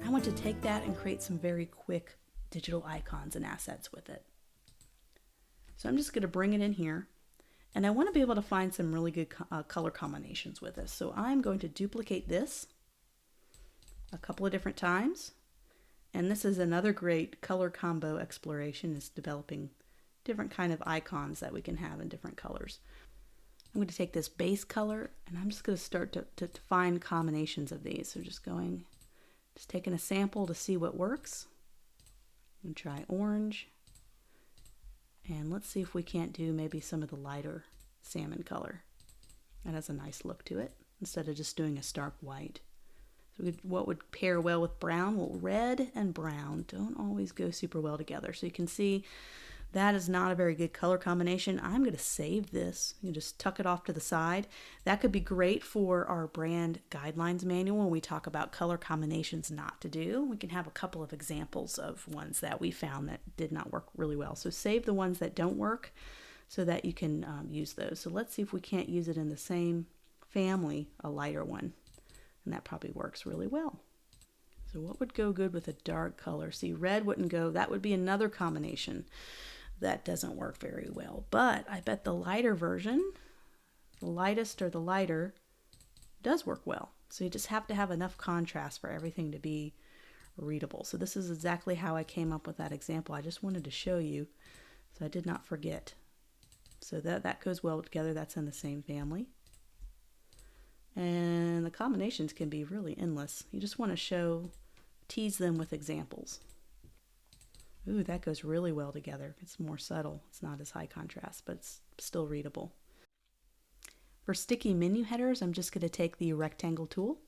I want to take that and create some very quick digital icons and assets with it. So I'm just going to bring it in here, and I want to be able to find some really good color combinations with this. So I'm going to duplicate this a couple of different times, and this is another great color combo exploration, is developing different kind of icons that we can have in different colors. I'm going to take this base color, and I'm just going to start to find combinations of these. So just taking a sample to see what works. I'm going to try orange. And let's see if we can't do maybe some of the lighter salmon color. That has a nice look to it, instead of just doing a stark white. So what would pair well with brown? Well, red and brown don't always go super well together. So you can see that is not a very good color combination. I'm going to save this. You can just tuck it off to the side. That could be great for our brand guidelines manual when we talk about color combinations not to do. We can have a couple of examples of ones that we found that did not work really well. So save the ones that don't work so that you can use those. So let's see if we can't use it in the same family, a lighter one. And that probably works really well. So what would go good with a dark color? See, red wouldn't go. That would be another combination that doesn't work very well. But I bet the lighter version, the lightest or the lighter, does work well. So you just have to have enough contrast for everything to be readable. So this is exactly how I came up with that example. I just wanted to show you so I did not forget. So that goes well together. That's in the same family. And the combinations can be really endless. You just want to tease them with examples. Ooh, that goes really well together. It's more subtle. It's not as high contrast, but it's still readable. For sticky menu headers, I'm just going to take the rectangle tool.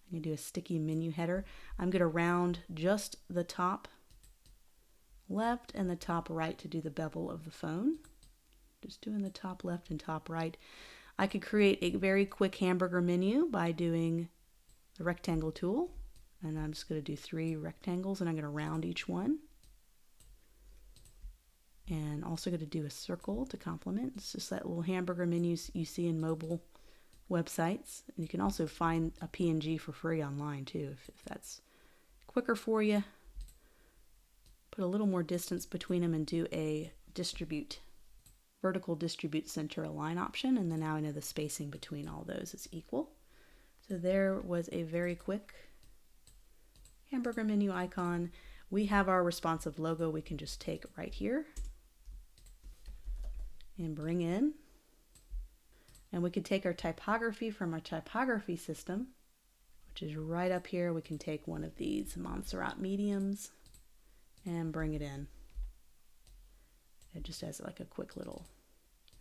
I'm going to do a sticky menu header. I'm going to round just the top left and the top right to do the bevel of the phone. Just doing the top left and top right. I could create a very quick hamburger menu by doing the rectangle tool. And I'm just going to do 3 rectangles, and I'm going to round each one. And also going to do a circle to complement. It's just that little hamburger menus you see in mobile websites. And you can also find a PNG for free online too, if that's quicker for you. Put a little more distance between them and do a vertical distribute center align option. And then now I know the spacing between all those is equal. So there was a very quick hamburger menu icon. We have our responsive logo we can just take right here and bring in. And we could take our typography from our typography system, which is right up here. We can take one of these Montserrat mediums and bring it in. It just has like a quick little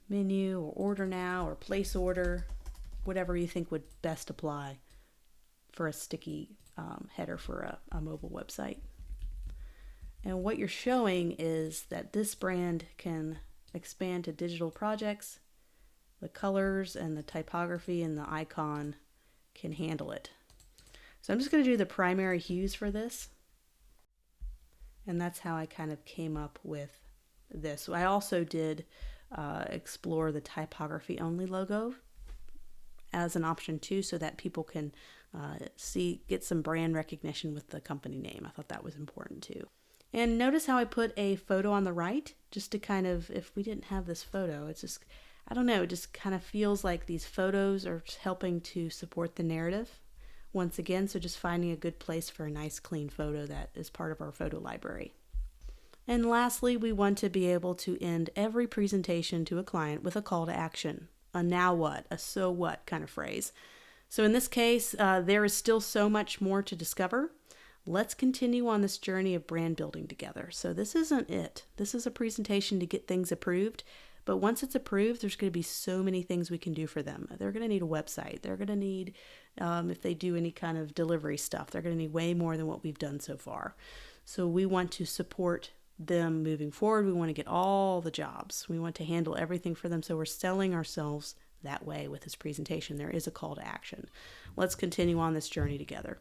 menu or order now or place order, whatever you think would best apply for a sticky header for a mobile website. And what you're showing is that this brand can expand to digital projects. The colors and the typography and the icon can handle it. So I'm just going to do the primary hues for this. And that's how I kind of came up with this. So I also did explore the typography only logo as an option too, so that people can get some brand recognition with the company name. I thought that was important too. And notice how I put a photo on the right, just to kind of, if we didn't have this photo, it's just, I don't know, it just kind of feels like these photos are helping to support the narrative once again. So just finding a good place for a nice clean photo that is part of our photo library. And lastly, we want to be able to end every presentation to a client with a call to action, a now what, a so what kind of phrase. So in this case, there is still so much more to discover. Let's continue on this journey of brand building together. So this isn't it. This is a presentation to get things approved. But once it's approved, there's going to be so many things we can do for them. They're going to need a website. They're going to need, if they do any kind of delivery stuff, they're going to need way more than what we've done so far. So we want to support them moving forward. We want to get all the jobs. We want to handle everything for them. So we're selling ourselves that way with this presentation. There is a call to action. Let's continue on this journey together.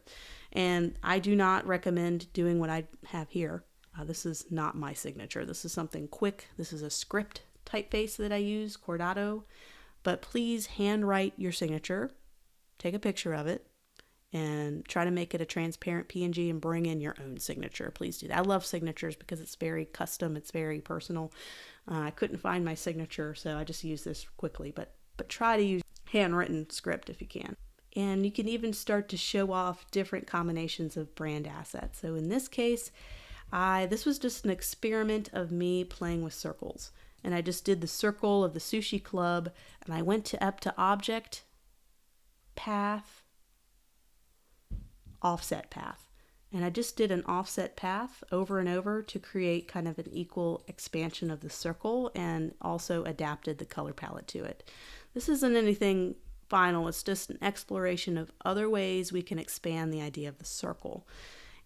And I do not recommend doing what I have here. This is not my signature. This is something quick. This is a script typeface that I use, Cordato. But please handwrite your signature, take a picture of it, and try to make it a transparent PNG and bring in your own signature. Please do that. I love signatures because it's very custom. It's very personal. I couldn't find my signature, so I just used this quickly, but try to use handwritten script if you can. And you can even start to show off different combinations of brand assets. So in this case, this was just an experiment of me playing with circles. And I just did the circle of the sushi club, and I went up to object, path, offset path. And I just did an offset path over and over to create kind of an equal expansion of the circle, and also adapted the color palette to it. This isn't anything final, it's just an exploration of other ways we can expand the idea of the circle.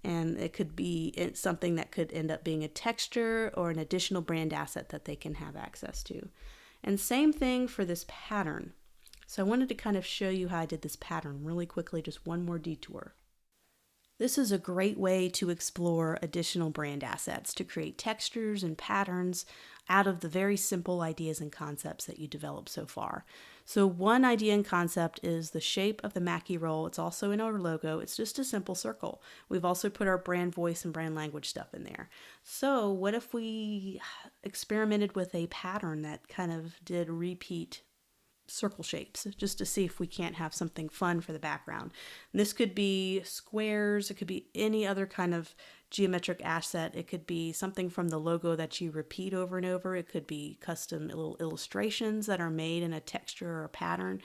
And it could be something that could end up being a texture or an additional brand asset that they can have access to. And same thing for this pattern. So I wanted to kind of show you how I did this pattern really quickly, just one more detour. This is a great way to explore additional brand assets, to create textures and patterns out of the very simple ideas and concepts that you developed so far. So one idea and concept is the shape of the Mackie roll. It's also in our logo. It's just a simple circle. We've also put our brand voice and brand language stuff in there. So what if we experimented with a pattern that kind of did repeat circle shapes, just to see if we can't have something fun for the background. And this could be squares, it could be any other kind of geometric asset, it could be something from the logo that you repeat over and over, it could be custom little illustrations that are made in a texture or a pattern,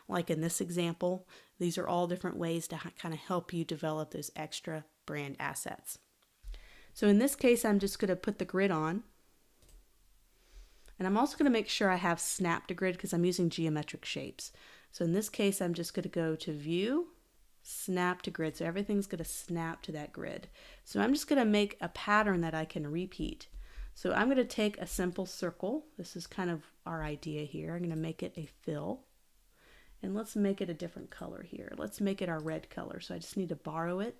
like in this example. These are all different ways to kind of help you develop those extra brand assets. So in this case, I'm just going to put the grid on. And I'm also going to make sure I have snap to grid because I'm using geometric shapes. So in this case, I'm just going to go to view, snap to grid. So everything's going to snap to that grid. So I'm just going to make a pattern that I can repeat. So I'm going to take a simple circle. This is kind of our idea here. I'm going to make it a fill. And let's make it a different color here. Let's make it our red color. So I just need to borrow it.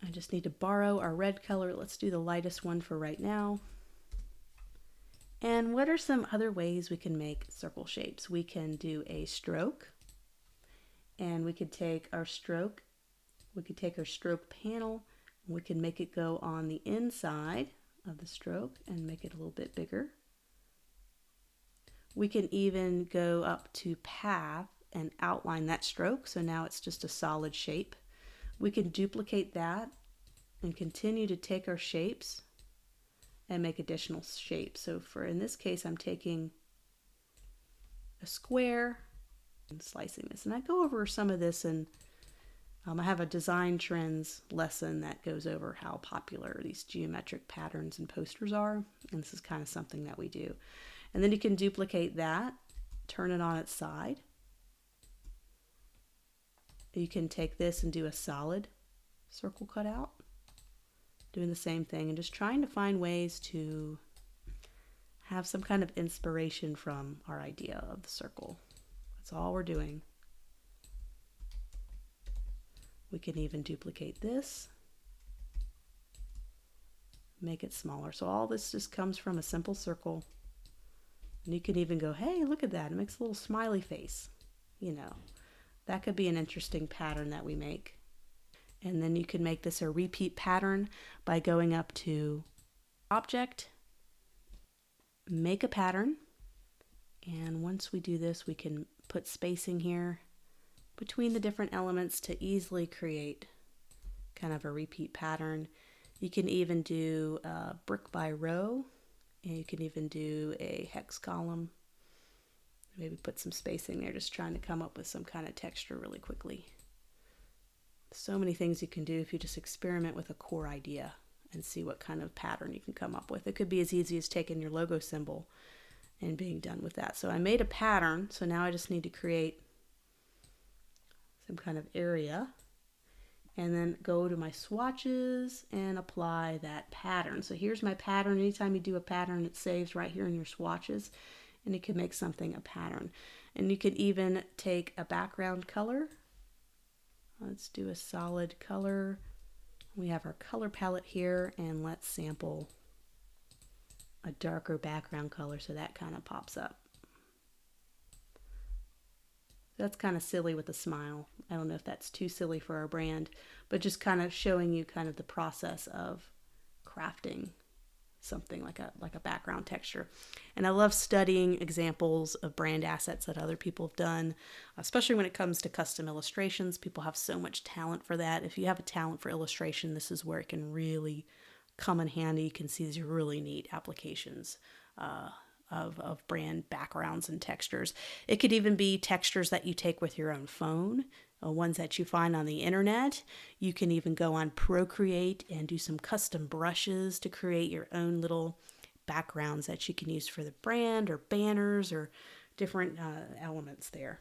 I just need to borrow our red color. Let's do the lightest one for right now. And what are some other ways we can make circle shapes? We can do a stroke, and we could take our stroke, panel, and we can make it go on the inside of the stroke and make it a little bit bigger. We can even go up to path and outline that stroke, so now it's just a solid shape. We can duplicate that and continue to take our shapes and make additional shapes. So in this case, I'm taking a square and slicing this. And I go over some of this, and I have a design trends lesson that goes over how popular these geometric patterns and posters are. And this is kind of something that we do. And then you can duplicate that, turn it on its side. You can take this and do a solid circle cutout. Doing the same thing and just trying to find ways to have some kind of inspiration from our idea of the circle. That's all we're doing. We can even duplicate this, make it smaller. So all this just comes from a simple circle. And you can even go, hey, look at that. It makes a little smiley face. You know, that could be an interesting pattern that we make. And then you can make this a repeat pattern by going up to Object, Make a Pattern. And once we do this, we can put spacing here between the different elements to easily create kind of a repeat pattern. You can even do brick by row, and you can even do a hex column. Maybe put some spacing there, just trying to come up with some kind of texture really quickly. So many things you can do if you just experiment with a core idea and see what kind of pattern you can come up with. It could be as easy as taking your logo symbol and being done with that. So I made a pattern, so now I just need to create some kind of area and then go to my swatches and apply that pattern. So here's my pattern. Anytime you do a pattern, it saves right here in your swatches, and you can make something a pattern. And you can even take a background color. Let's do a solid color. We have our color palette here, and let's sample a darker background color so that kind of pops up. That's kind of silly with a smile. I don't know if that's too silly for our brand, but just kind of showing you kind of the process of crafting something like a background texture. And I love studying examples of brand assets that other people have done, especially when it comes to custom illustrations. People have so much talent for that. If you have a talent for illustration, this is where it can really come in handy. You can see these really neat applications of brand backgrounds and textures. It could even be textures that you take with your own phone, ones that you find on the internet. You can even go on Procreate and do some custom brushes to create your own little backgrounds that you can use for the brand or banners or different elements there.